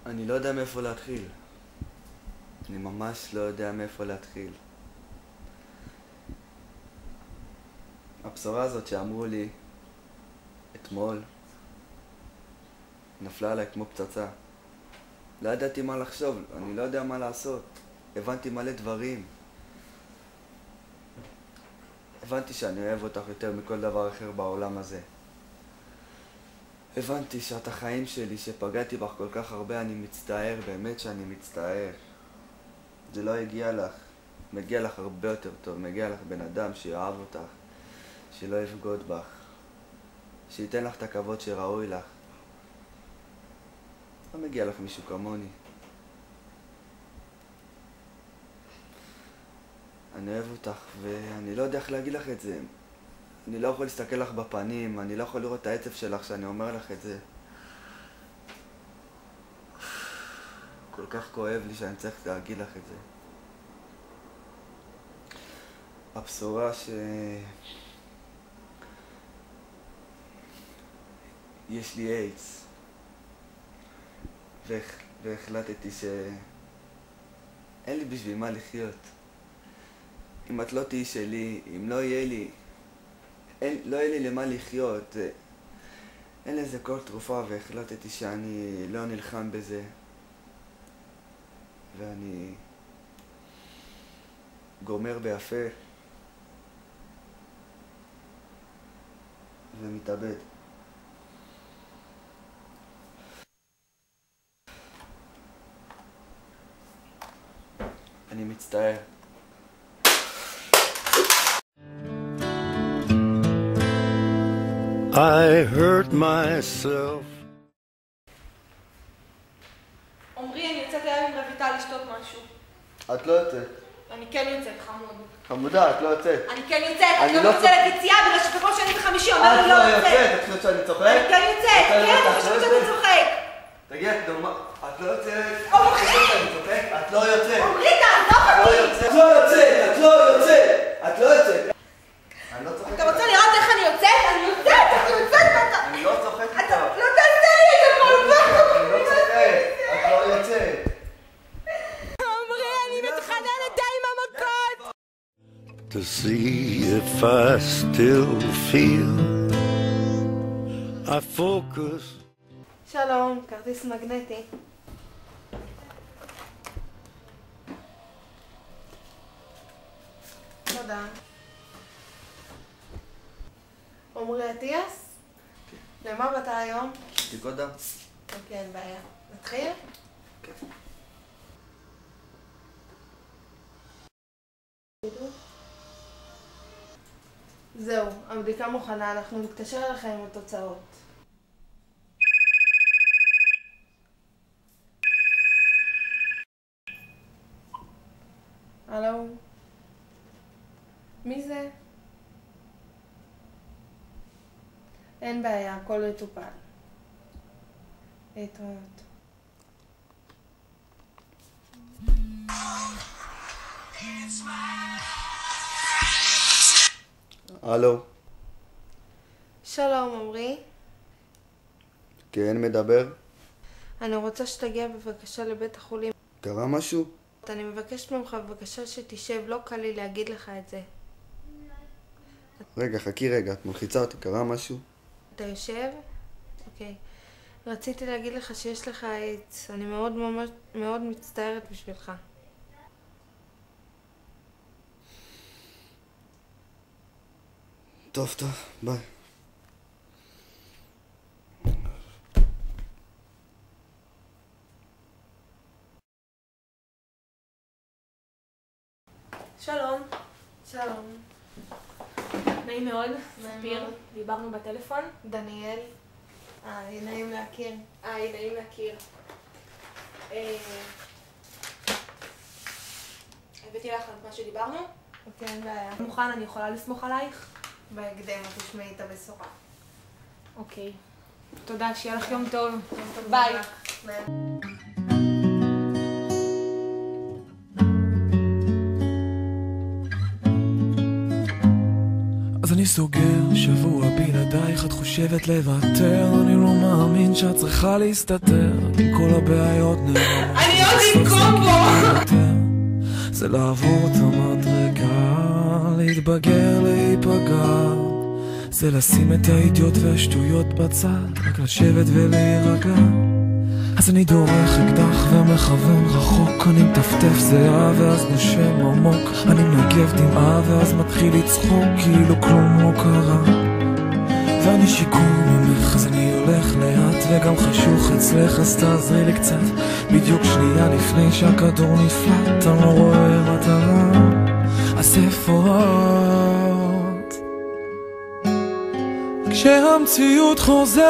אני לא יודע מאיפה להתחיל. אני ממש לא יודע מאיפה להתחיל. הבשורה הזאת שאמרו לי אתמול נפלה עליי כמו פצצה. לא ידעתי מה לחשוב, אני לא יודע מה לעשות. הבנתי מלא דברים. הבנתי שאני אוהב אותך יותר מכל דבר אחר בעולם הזה. הבנתי שאת החיים שלי, שפגעתי בך כל כך הרבה, אני מצטער, באמת שאני מצטער. זה לא הגיע לך. מגיע לך הרבה יותר טוב. מגיע לך בן אדם שיאהב אותך, שלא יבגוד בך, שייתן לך את הכבוד שראוי לך. לא מגיע לך מישהו כמוני. אני אוהב אותך ואני לא יודע איך להגיד לך את זה. אני לא יכול להסתכל לך בפנים, אני לא יכול לראות את העצב שלך שאני אומר לך את זה. כל כך כואב לי שאני צריך להגיד לך את זה. הבשורה יש לי איידס. והחלטתי שאין לי בשביל מה לחיות. אם את לא תהיי שלי, אם לא יהיה לי, לא יהיה לי למה לחיות. אין לזה כל תרופה, והחלטתי שאני לא נלחם בזה. ואני גומר ביפה ומתאבד. אני מצטער. I hurt myself. עומרי, אני יוצאת היום עם רויטל לשתות משהו. את לא יוצאת. אני כן יוצאת, חמוד. חמודה, את לא יוצאת. אני כן יוצאת, אני לא יוצאת יציאה בגלל שככל שאני בחמישי אומר לי לא יוצאת. את לא יוצאת, את חושבת שאני צוחק? אני כן יוצאת, כן, אני חושבת שאני צוחק. תגידי, את לא יוצאת? עומרי! את לא יוצאת. עומרי, תעזוב אותי! את לא יוצאת, את לא יוצאת, את לא יוצאת. אני לא צוחק. אתה רוצה לראות איך אני יוצאת? אני יוצאת, אני יוצאת ואתה... אני לא צוחק איתך. אתה לא תעשה לי את זה כל פעם. אני לא צוחק, את לא יוצאת. עומרי, אני מתחננת די עם המכות! To see if I still feel. I focus. שלום, כרטיס מגנטי. תודה. עומרי אטיאס? למה באת היום? בדיקות דם. אוקיי, אין בעיה. נתחיל? כן. זהו, הבדיקה מוכנה, אנחנו נתקשר אליכם עם התוצאות. הלו? מי זה? אין בעיה, הכל יטופל. להתראות. הלו. שלום, עמרי. כן, מדבר. אני רוצה שתגיע בבקשה לבית החולים. קרה משהו? אני מבקשת ממך בבקשה שתשב, לא קל לי להגיד לך את זה. רגע, חכי רגע, את מלחיצה אותי, קרה משהו? אתה יושב? אוקיי. רציתי להגיד לך שיש לך איידס. אני מאוד ממש מאוד מצטערת בשבילך. טוב, ביי. שלום. שלום. נעים מאוד, נעים ספיר, מאוד. דיברנו בטלפון. דניאל. נעים להכיר. נעים להכיר. הבאתי לך את מה שדיברנו. אוקיי, אין בעיה. מוכן, אני יכולה לסמוך עלייך? בהקדם, תשמעי את הבשורה. אוקיי. תודה, שיהיה לך יום טוב. טוב, ביי. ביי. אז אני סוגר שבוע בלעדייך, את חושבת לוותר, אני לא מאמין שאת צריכה להסתתר עם כל הבעיות נראות. אני עוד עם קומבו! זה לעבור את המדרגה, להתבגר, להיפגע, זה לשים את האידיוט והשטויות בצד, רק לשבת ולהירגע. אז אני דורך אקדח ומכוון רחוק, אני מטפטף זהה ואז נושם עמוק, אני מנגב דמעה ואז מתחיל לצחוק כאילו כלום לא קרה. ואני שיקור ממך אז אני הולך לאט וגם חשוך אצלך, אז תעזרי לי קצת, בדיוק שנייה לפני שהכדור נפלט, אני לא רואה מטרה, אז איפה את? כשהמציאות חוזרת,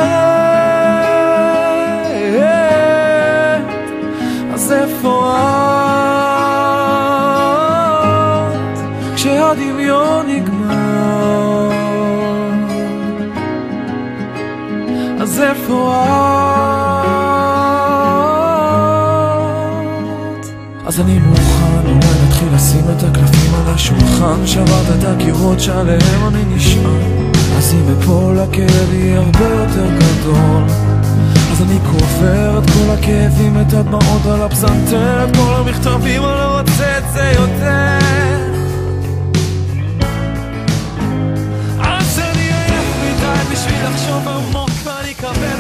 אז איפה את? כשהדמיון נגמר, אז איפה את? אז אני מוכן, אולי נתחיל לשים את הקלפים על השולחן, שברת את הקירות שעליהם אני נשאר, אז אם אפול הכאב יהיה הרבה יותר גדול, אז אני קובר את כל הכאבים, את הדמעות על הפסנתר, את כל המכתבים, אני לא רוצה את זה יותר. אז אני עייף מדי בשביל לחשוב עמוק, ואני אקבל